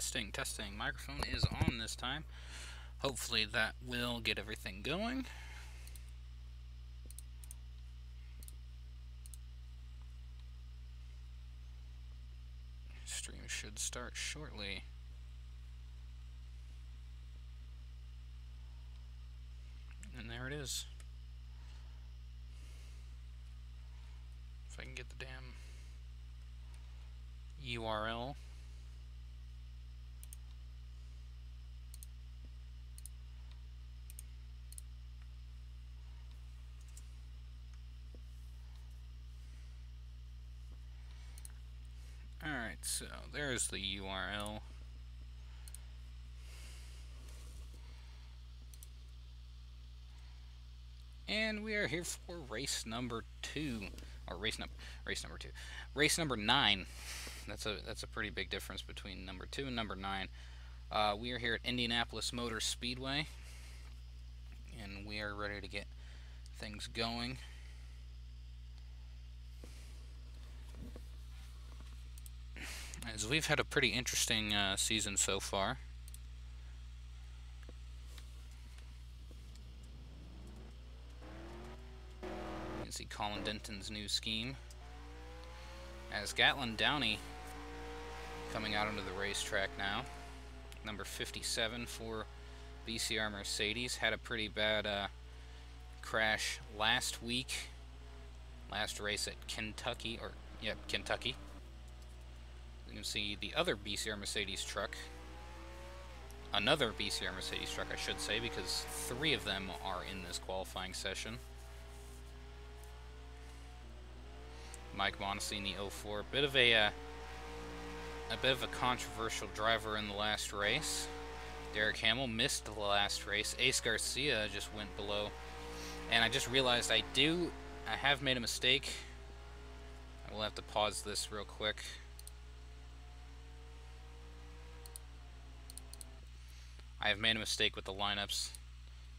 Testing, testing. Microphone is on this time. Hopefully that will get everything going. Stream should start shortly. And there it is. If I can get the damn URL. Alright, so there's the URL. And we are here for race number 2, or race number 9. That's a pretty big difference between number 2 and number 9. We are here at Indianapolis Motor Speedway, and we are ready to get things going. As we've had a pretty interesting season so far. You can see Colin Denton's new scheme. As Gatlin Downey coming out onto the racetrack now. Number 57 for BCR Mercedes. Had a pretty bad crash last week. Last race at Kentucky, Kentucky. You can see the other BCR Mercedes truck. Another BCR Mercedes truck, I should say, because 3 of them are in this qualifying session. Mike Montesi in the 04. A bit of a controversial driver in the last race. Derek Hamill missed the last race. Ace Garcia just went below. And I just realized I have made a mistake. I will have to pause this real quick. I have made a mistake with the lineups,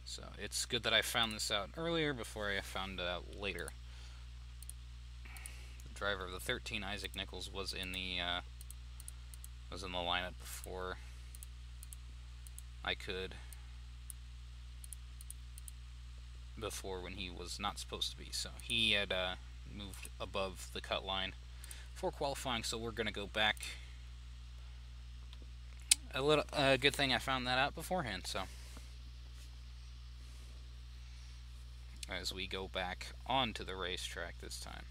so it's good that I found this out earlier before I found it out later. The driver of the 13, Isaac Nichols, was in the lineup before when he was not supposed to be. So he had moved above the cut line for qualifying. So we're gonna go back. A good thing I found that out beforehand, so as we go back onto the racetrack this time.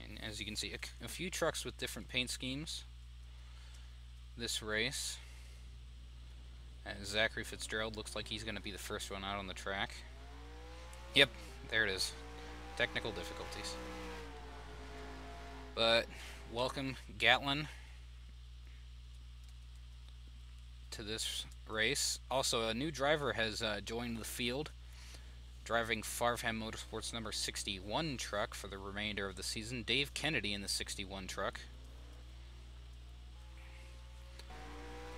And as you can see, a few trucks with different paint schemes this race, as Zachary Fitzgerald looks like he's going to be the first one out on the track. Yep, there it is. Technical difficulties. But welcome, Gatlin, to this race. Also, a new driver has joined the field, driving Farfham Motorsports number 61 truck for the remainder of the season. Dave Kennedy in the 61 truck.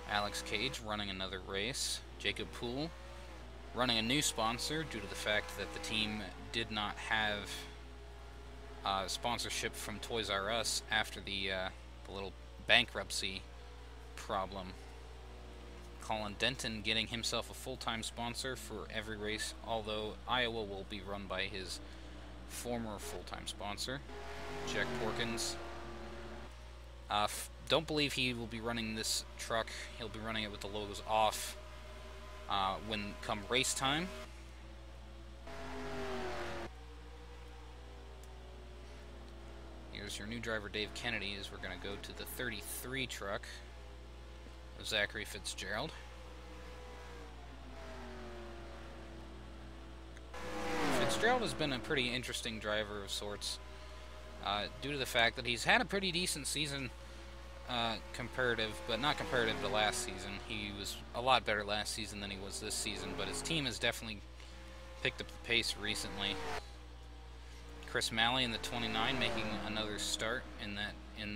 Alex Cage running another race. Jacob Poole running a new sponsor due to the fact that the team did not have sponsorship from Toys R Us after the little bankruptcy problem. Colin Denton getting himself a full-time sponsor for every race, although Iowa will be run by his former full-time sponsor, Jack Porkins. Don't believe he will be running this truck. He'll be running it with the logos off when come race time. Here's your new driver, Dave Kennedy, as we're going to go to the 33 truck of Zachary Fitzgerald. Fitzgerald has been a pretty interesting driver of sorts, due to the fact that he's had a pretty decent season. Comparative, but not comparative to last season. He was a lot better last season than he was this season, but his team has definitely picked up the pace recently. Chris Malley in the 29 making another start in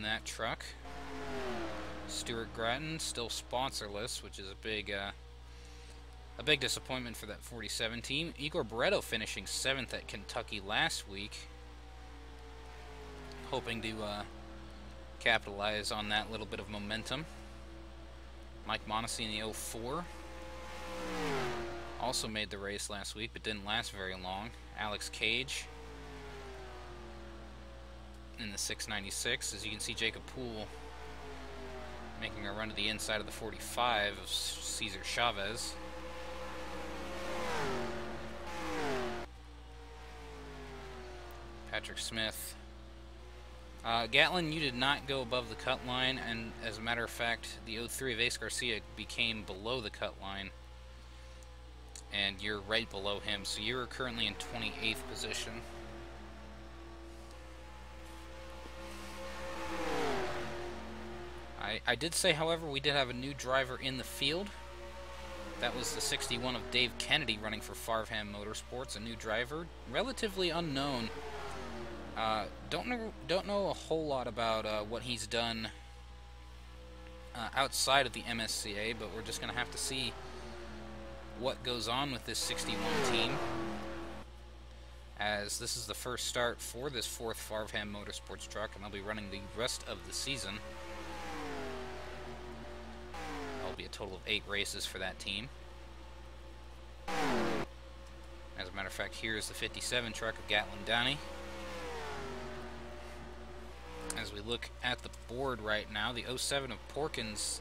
that truck. Stuart Grattan still sponsorless, which is a big disappointment for that 47 team. Igor Barreto finishing 7th at Kentucky last week, hoping to capitalize on that little bit of momentum. Mike Monacy in the 04 also made the race last week, but didn't last very long. Alex Cage in the 696. As you can see, Jacob Poole making a run to the inside of the 45 of Cesar Chavez. Patrick Smith. Gatlin, you did not go above the cut line, and as a matter of fact, the 03 of Ace Garcia became below the cut line, and you're right below him, so you're currently in 28th position. I did say, however, we did have a new driver in the field. That was the 61 of Dave Kennedy running for Farfham Motorsports, a new driver, relatively unknown. Don't know a whole lot about what he's done outside of the MSCA, but we're just going to have to see what goes on with this 61 team, as this is the first start for this 4th Farfham Motorsports truck, and they'll be running the rest of the season. That'll be a total of 8 races for that team. As a matter of fact, here's the 57 truck of Gatlin Downey. As we look at the board right now, the 07 of Porkins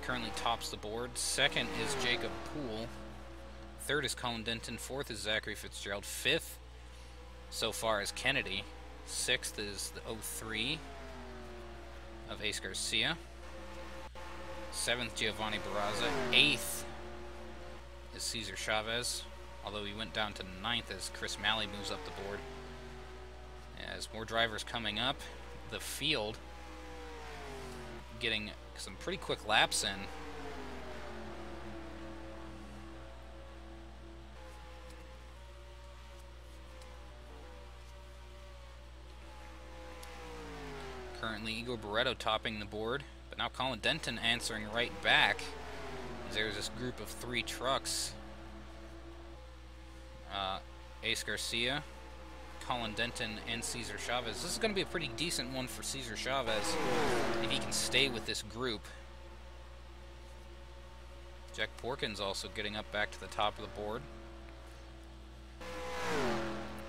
currently tops the board. 2nd is Jacob Poole. 3rd is Colin Denton. 4th is Zachary Fitzgerald. 5th so far is Kennedy. 6th is the 03 of Ace Garcia. 7th, Giovanni Barraza. 8th is Cesar Chavez, although he went down to 9th as Chris Malley moves up the board. As more drivers coming up, the field getting some pretty quick laps in. Currently Igor Barreto topping the board, but now Colin Denton answering right back. There's this group of 3 trucks. Ace Garcia, Colin Denton, and Cesar Chavez. This is going to be a pretty decent one for Cesar Chavez if he can stay with this group. Jack Porkins also getting up back to the top of the board.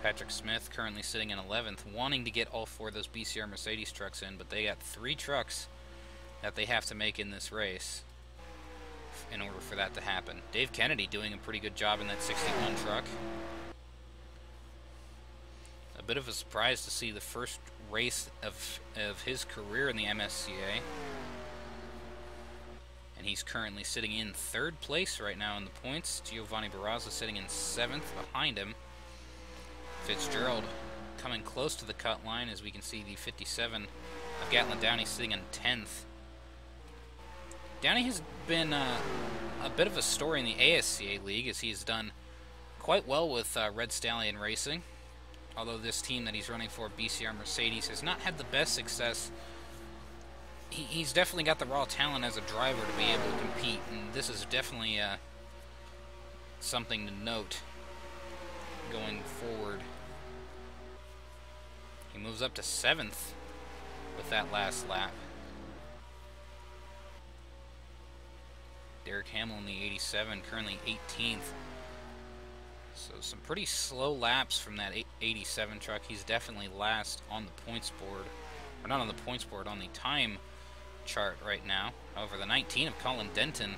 Patrick Smith currently sitting in 11th, wanting to get all 4 of those BCR Mercedes trucks in, but they got 3 trucks that they have to make in this race in order for that to happen. Dave Kennedy doing a pretty good job in that 61 truck. A bit of a surprise to see the first race of his career in the MSCA. And he's currently sitting in 3rd place right now in the points. Giovanni Barraza sitting in 7th behind him. Fitzgerald coming close to the cut line, as we can see the 57 of Gatlin Downey sitting in 10th. Downey has been a bit of a story in the ASCA League, as he's done quite well with Red Stallion Racing. Although this team that he's running for, BCR Mercedes, has not had the best success. He's definitely got the raw talent as a driver to be able to compete, and this is definitely something to note going forward. He moves up to 7th with that last lap. Derek Hamill in the 87, currently 18th. So some pretty slow laps from that 87 truck. He's definitely last on the points board. Or not on the points board, on the time chart right now. However, the 19 of Colin Denton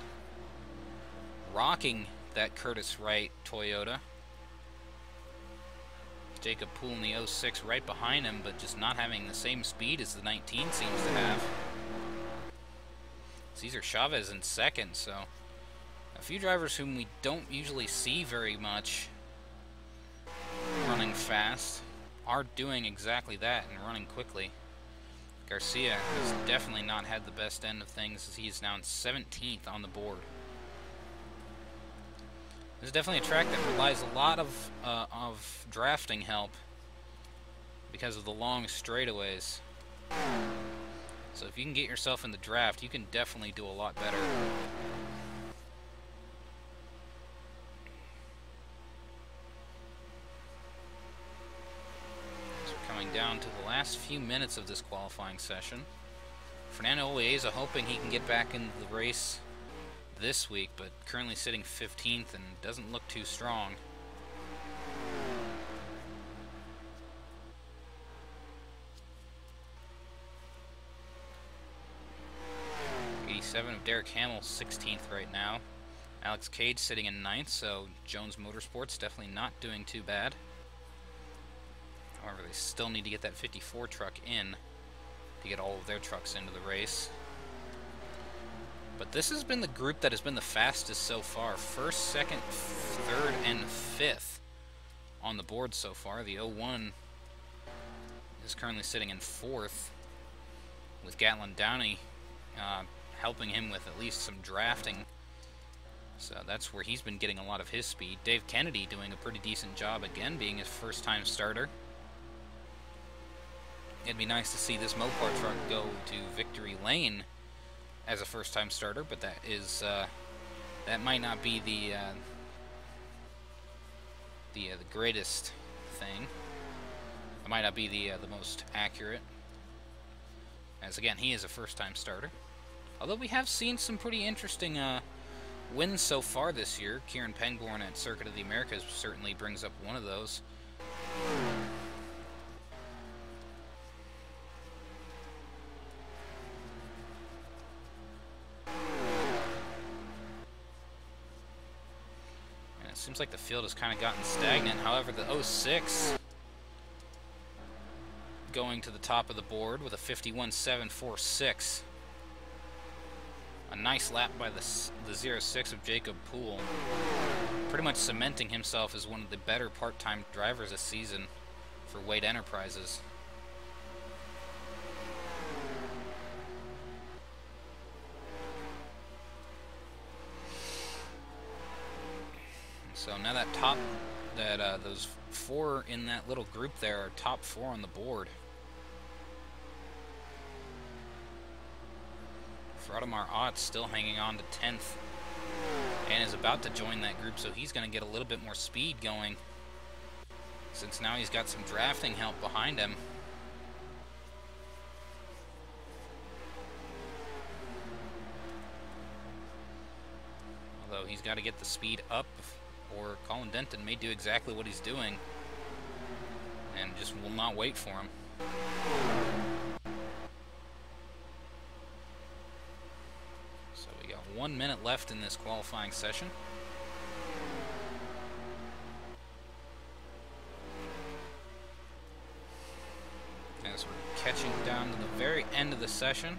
rocking that Curtis Wright Toyota. Jacob Poole in the 06 right behind him, but just not having the same speed as the 19 seems to have. Cesar Chavez in 2nd, so a few drivers whom we don't usually see very much running fast are doing exactly that and running quickly. Garcia has definitely not had the best end of things, as he is now in 17th on the board. This is definitely a track that relies a lot of drafting help because of the long straightaways. So if you can get yourself in the draft, you can definitely do a lot better. So we're coming down to the last few minutes of this qualifying session. Fernando Oieza hoping he can get back into the race this week, but currently sitting 15th and doesn't look too strong. 87 of Derek Hamill, 16th right now. Alex Cage sitting in 9th, so Jones Motorsports definitely not doing too bad. However, they still need to get that 54 truck in to get all of their trucks into the race. But this has been the group that has been the fastest so far. First, second, third, and fifth on the board so far. The 01 is currently sitting in 4th, with Gatlin Downey helping him with at least some drafting. So that's where he's been getting a lot of his speed. Dave Kennedy doing a pretty decent job again, being his first-time starter. It'd be nice to see this Mopar truck go to victory lane as a first-time starter, but that is that might not be the greatest thing. It might not be the most accurate, as again he is a first-time starter. Although we have seen some pretty interesting wins so far this year. Kieran Pangborn at Circuit of the Americas certainly brings up one of those. It seems like the field has kind of gotten stagnant. However, the 06 going to the top of the board with a 51.746. A nice lap by the 06 of Jacob Poole. Pretty much cementing himself as one of the better part-time drivers this season for Wade Enterprises. So now that those 4 in that little group there are top 4 on the board. Vladimir Ott still hanging on to 10th and is about to join that group, so he's going to get a little bit more speed going since now he's got some drafting help behind him. Although he's got to get the speed up, or Colin Denton may do exactly what he's doing and just will not wait for him. So we got 1 minute left in this qualifying session. As we're catching down to the very end of the session.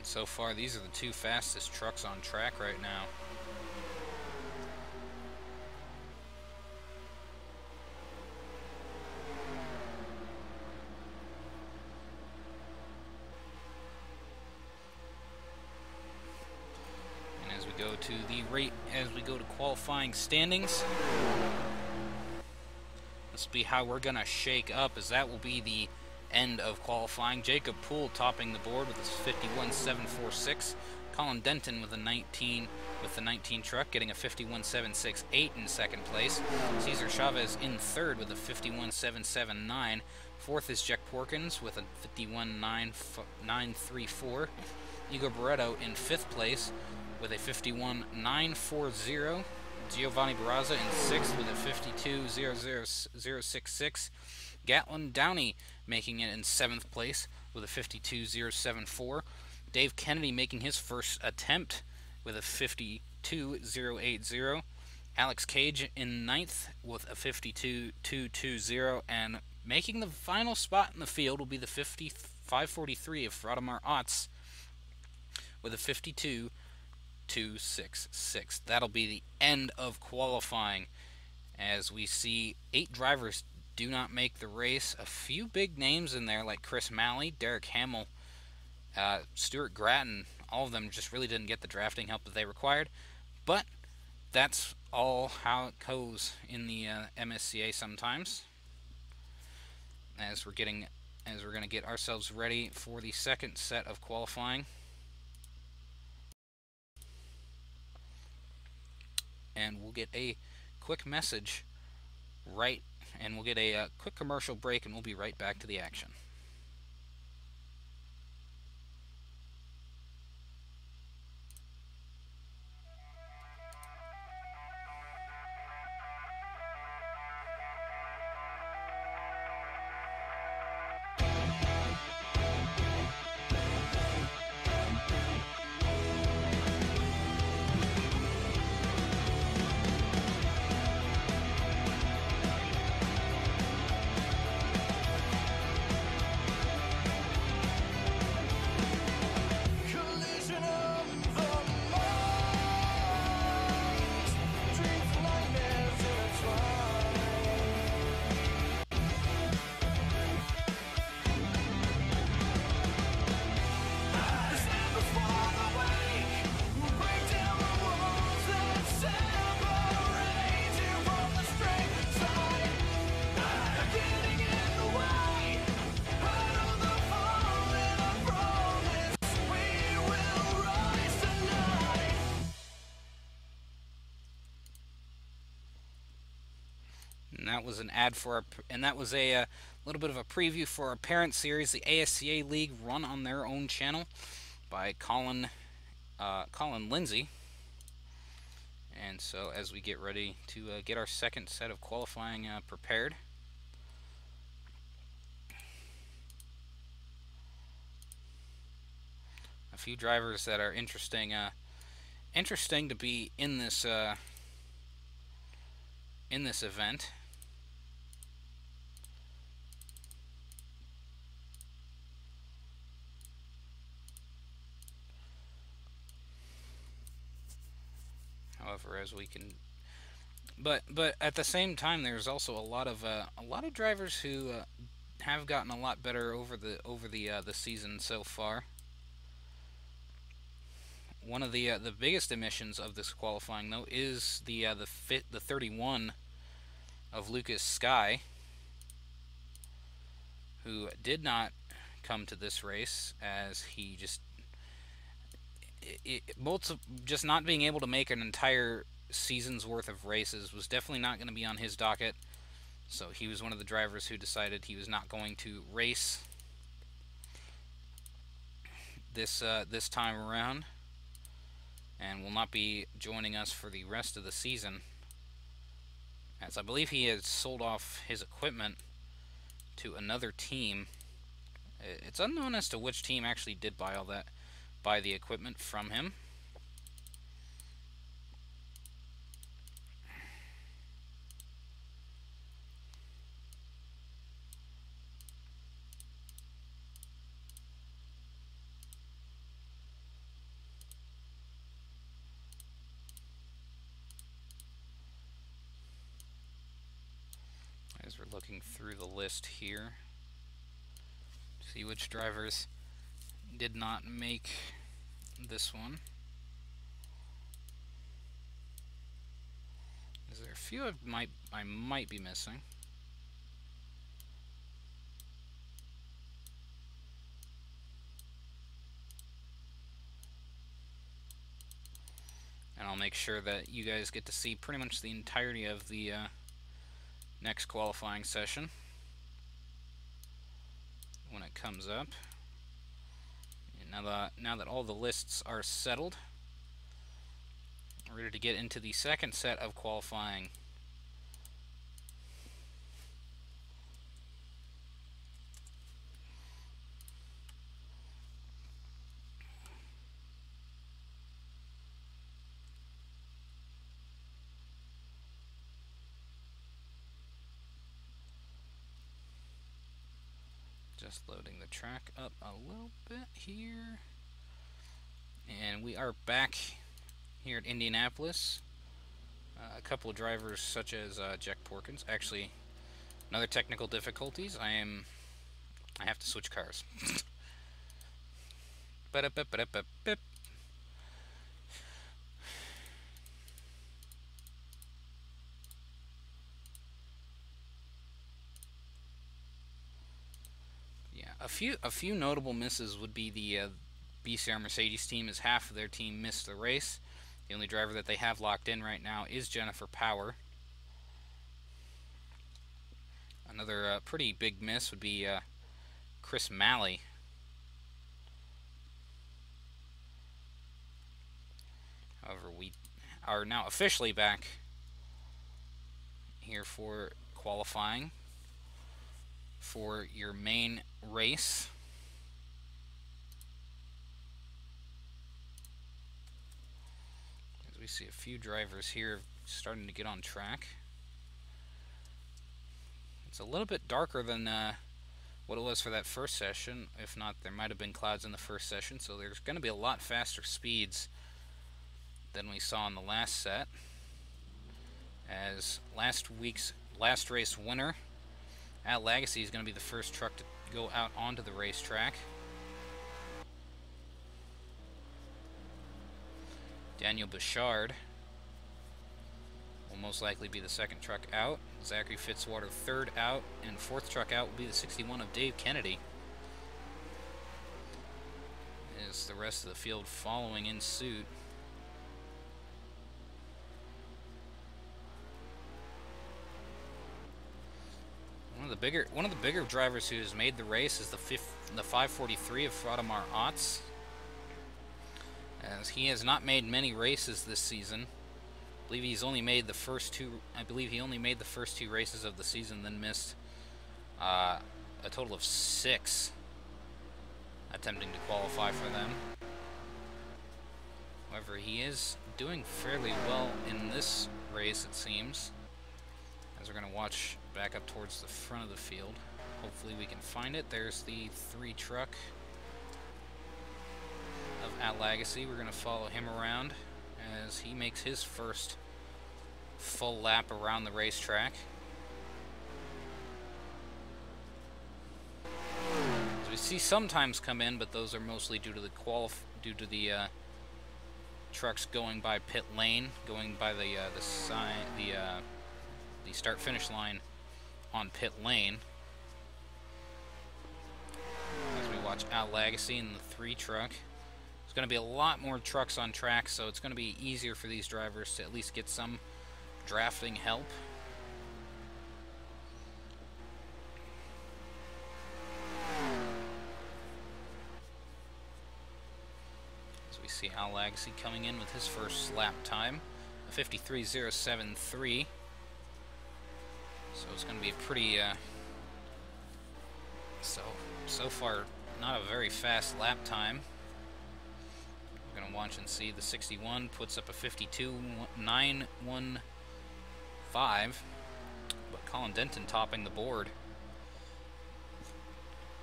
So far, these are the 2 fastest trucks on track right now. And as we go to qualifying standings, this will be how we're gonna shake up, as that will be the end of qualifying. Jacob Poole topping the board with his 51.746. Colin Denton with the 19 truck getting a 51.768 in second place. Cesar Chavez in third with a 51.779. Fourth is Jack Porkins with a 51.934. Igor Barreto in fifth place with a 51.940. Giovanni Barraza in sixth with a 52.00066. Gatlin Downey making it in 7th place with a 52.074. Dave Kennedy making his first attempt with a 52.080. Alex Cage in 9th with a 52.220, and making the final spot in the field will be the 543 of Vladimir Ott with a 52.266. That'll be the end of qualifying, as we see 8 drivers do not make the race. A few big names in there like Chris Malley, Derek Hamill, Stuart Gratton all of them just really didn't get the drafting help that they required. But that's all how it goes in the MSCA sometimes. As we're going to get ourselves ready for the second set of qualifying. And we'll get a quick message and we'll get a quick commercial break, and we'll be right back to the action. And that was an ad for that was a little bit of a preview for our parent series, the ASCA League, run on their own channel by Colin Lindsay. And so, as we get ready to get our second set of qualifying prepared, a few drivers that are interesting to be in this event. However, as we can, but at the same time, there's also a lot of drivers who have gotten a lot better over the season so far. One of the biggest emissions of this qualifying, though, is the 31 of Lucas Sky, who did not come to this race as he just not being able to make an entire season's worth of races was definitely not going to be on his docket. So he was one of the drivers who decided he was not going to race this time around, and will not be joining us for the rest of the season, as I believe he has sold off his equipment to another team. It's unknown as to which team actually did buy the equipment from him. As we're looking through the list here, see which drivers did not make this one. Is there a few I might be missing? And I'll make sure that you guys get to see pretty much the entirety of the next qualifying session when it comes up. And now that all the lists are settled, we're ready to get into the second set of qualifying. Just loading the track up a little bit here. And we are back here at Indianapolis. A couple of drivers such as Jack Porkins. Actually, another technical difficulties. I have to switch cars. A few notable misses would be the BCR Mercedes team, as half of their team missed the race. The only driver that they have locked in right now is Jennifer Power. Another pretty big miss would be Chris Malley. However, we are now officially back here for qualifying for your main race. As we see a few drivers here starting to get on track. It's a little bit darker than what it was for that first session. If not, there might have been clouds in the first session, so there's going to be a lot faster speeds than we saw in the last set. As last week's last race winner, At Legacy, is going to be the first truck to go out onto the racetrack. Daniel Bouchard will most likely be the second truck out. Zachary Fitzwater third out, and fourth truck out will be the 61 of Dave Kennedy. Is the rest of the field following in suit. One of the bigger drivers who has made the race is the 543 of Frodemar Otts, as he has not made many races this season. I believe he only made the first two races of the season, then missed a total of 6 attempting to qualify for them. However, he is doing fairly well in this race, it seems, as we're going to watch back up towards the front of the field. Hopefully we can find it. There's the 3 truck of At Legacy. We're going to follow him around as he makes his first full lap around the racetrack. As we see sometimes come in, but those are mostly due to the trucks going by pit lane, going by the start-finish line on pit lane. As we watch At Legacy in the 3 truck. There's going to be a lot more trucks on track, so it's going to be easier for these drivers to at least get some drafting help. As we see At Legacy coming in with his first lap time, a 53.073. So it's going to be a pretty, so far, not a very fast lap time. We're going to watch and see the 61 puts up a 52.915, but Colin Denton topping the board.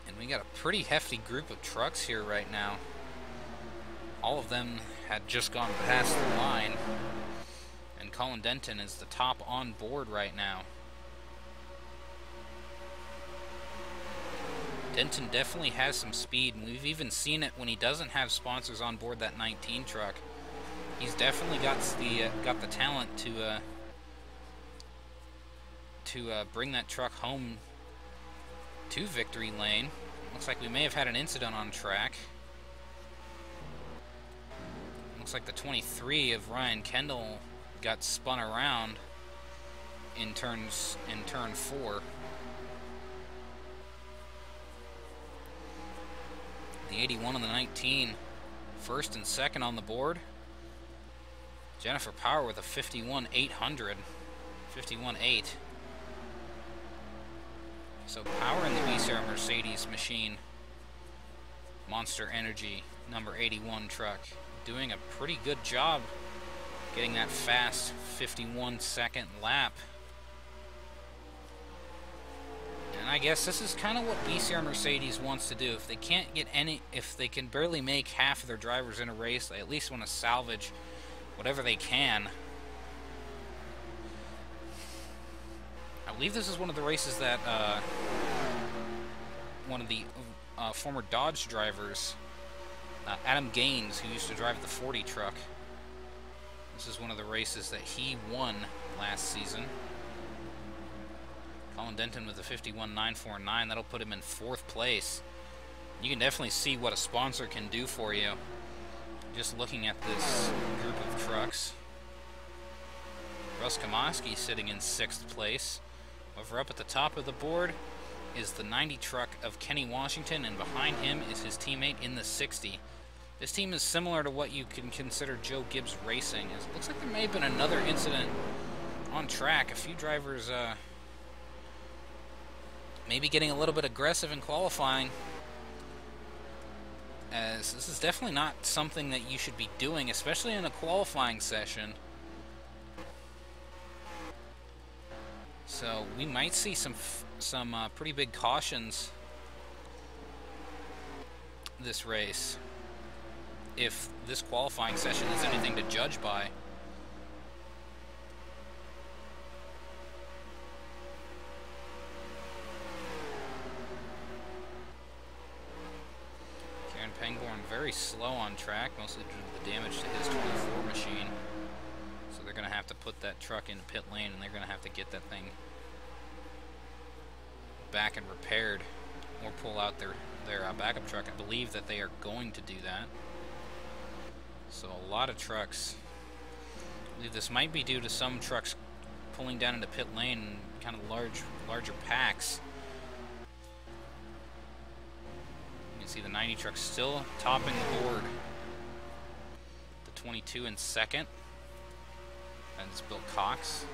And we got a pretty hefty group of trucks here right now. All of them had just gone past the line, and Colin Denton is the top on board right now. Denton definitely has some speed, and we've even seen it when he doesn't have sponsors on board that 19 truck. He's definitely got the talent to bring that truck home to victory lane. Looks like we may have had an incident on track. Looks like the 23 of Ryan Kendall got spun around in turn 4. The 81 and the 19, first and second on the board. Jennifer Power with a 51.800, 51.8. So Power in the BCR Mercedes machine, Monster Energy number 81 truck, doing a pretty good job getting that fast 51-second lap. And I guess this is kind of what BCR Mercedes wants to do. If they can't get if they can barely make half of their drivers in a race, they at least want to salvage whatever they can. I believe this is one of the races that one of the former Dodge drivers, Adam Gaines, who used to drive the 40 truck, this is one of the races that he won last season. Colin Denton with a 51.949. That'll put him in 4th place. You can definitely see what a sponsor can do for you just looking at this group of trucks. Russ Kamoski sitting in 6th place. Over up at the top of the board is the 90 truck of Kenny Washington, and behind him is his teammate in the 60. This team is similar to what you can consider Joe Gibbs Racing. It looks like there may have been another incident on track. A few drivers maybe getting a little bit aggressive in qualifying, as this is definitely not something that you should be doing, especially in a qualifying session. So we might see some pretty big cautions this race, if this qualifying session is anything to judge by. Kieran Pangborn very slow on track, mostly due to the damage to his 24 machine. So they're going to have to put that truck into pit lane, and they're going to have to get that thing back and repaired, or pull out their backup truck. I believe that they are going to do that. So a lot of trucks. I believe this might be due to some trucks pulling down into pit lane in kind of larger packs. You can see the 90 truck still topping the board. The 22 in 2nd. That's Bill Cox.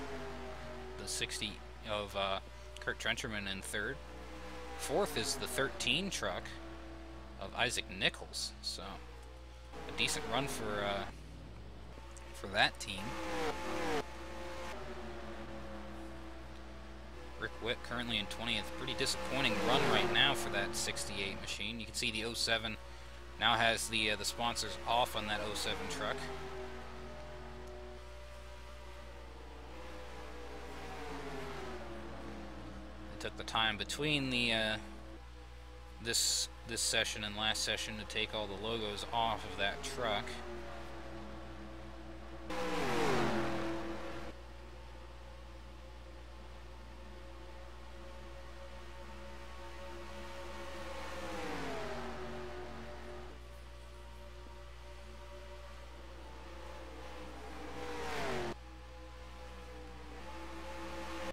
The 60 of Kurt Trencherman in 3rd. 4th is the 13 truck of Isaac Nichols. So a decent run for that team. Rick Witt currently in 20th. Pretty disappointing run right now for that 68 machine. You can see the 07 now has the sponsors off on that 07 truck. Took the time between the this session and last session to take all the logos off of that truck.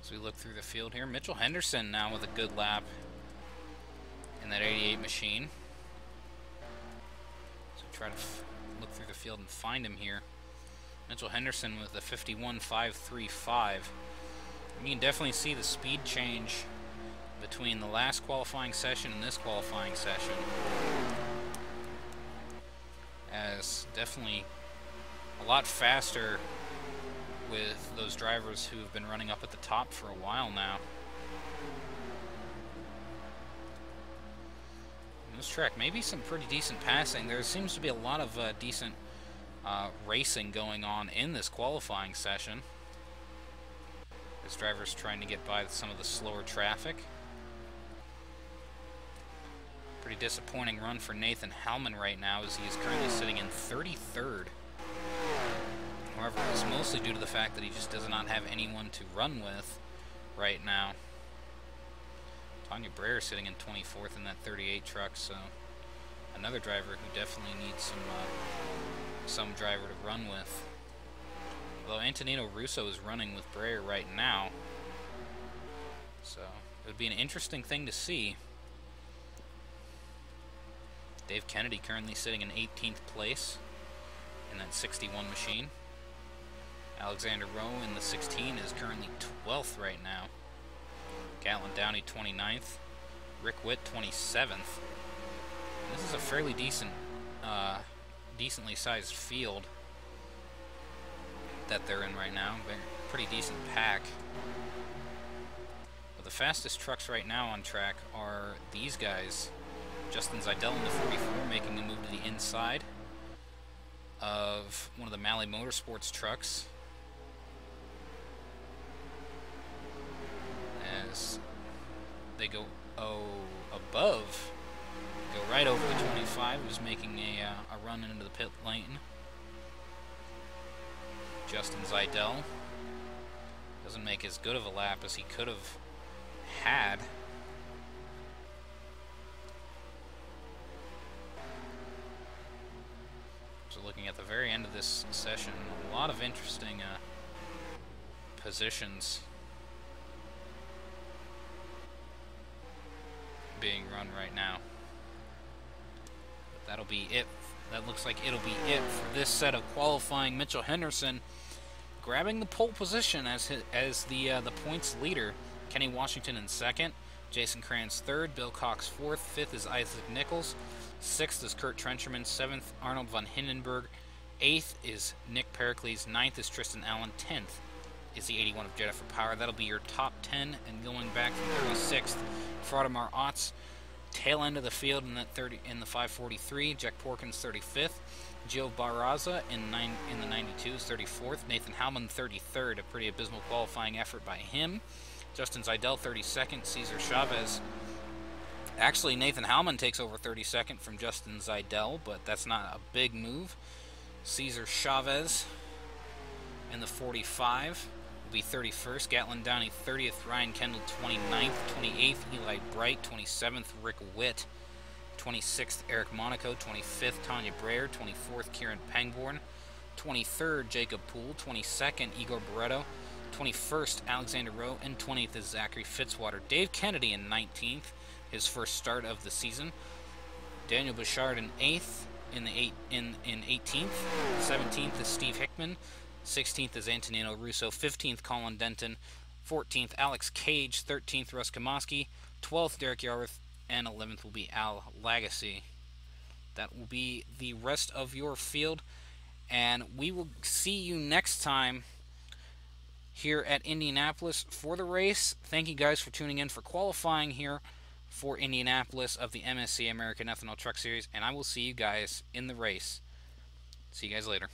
As we look through the field here, Mitchell Henderson now with a good lap in that 88 machine. So try to look through the field and find him here. Mitchell Henderson with the 51.535. You can definitely see the speed change between the last qualifying session and this qualifying session, as definitely a lot faster with those drivers who have been running up at the top for a while now. In this track, maybe some pretty decent passing. There seems to be a lot of decent racing going on in this qualifying session. This driver's trying to get by some of the slower traffic. Pretty disappointing run for Nathan Hellman right now, as he is currently sitting in 33rd. However, it's mostly due to the fact that he just does not have anyone to run with right now. Tanya Breyer sitting in 24th in that 38 truck, so another driver who definitely needs some driver to run with. Although Antonino Russo is running with Breyer right now, so it would be an interesting thing to see. Dave Kennedy currently sitting in 18th place in that 61 machine. Alexander Rowe in the 16 is currently 12th right now. Gatlin Downey 29th. Rick Witt 27th. This is a fairly decently sized field that they're in right now. Pretty decent pack. But the fastest trucks right now on track are these guys. Justin Zeidel in the 44 making a move to the inside of one of the Malley Motorsports trucks, as they go above, go right over the 25, who's making a run into the pit lane. Justin Zeidel doesn't make as good of a lap as he could have had. we're looking at the very end of this session. A lot of interesting positions being run right now. But that'll be it. That looks like it'll be it for this set of qualifying. Mitchell Henderson grabbing the pole position as the points leader. Kenny Washington in second. Jason Kranz third. Bill Cox fourth. Fifth is Isaac Nichols. Sixth is Kurt Trencherman. Seventh, Arnold von Hindenburg. Eighth is Nick Pericles. Ninth is Tristan Allen. 10th is the 81 of Jennifer Power. That'll be your top 10. And going back from 36th, Fraudemar Otts. Tail end of the field in the 543. Jack Porkins 35th. Gio Barraza in the 92 is 34th. Nathan Howman 33rd. A pretty abysmal qualifying effort by him. Justin Zeidel 32nd. Cesar Chavez. Actually, Nathan Howman takes over 32nd from Justin Zeidel, but that's not a big move. Cesar Chavez in the 45 will be 31st. Gatlin Downey 30th. Ryan Kendall 29th. 28th, Eli Bright. 27th, Rick Witt. 26th, Eric Monaco. 25th, Tanya Breyer. 24th, Kieran Pangborn. 23rd, Jacob Poole. 22nd, Igor Barreto. 21st, Alexander Rowe. And 20th is Zachary Fitzwater. Dave Kennedy in 19th, his first start of the season. Daniel Bouchard in 8th. In 18th. 17th is Steve Hickman. 16th is Antonino Russo. 15th, Colin Denton. 14th, Alex Cage. 13th, Russ Kamoski. 12th, Derek Yarworth. And 11th will be Al Lagasse. That will be the rest of your field. And we will see you next time here at Indianapolis for the race. Thank you guys for tuning in for qualifying here for Indianapolis of the MSCA American Ethanol Truck Series. And I will see you guys in the race. See you guys later.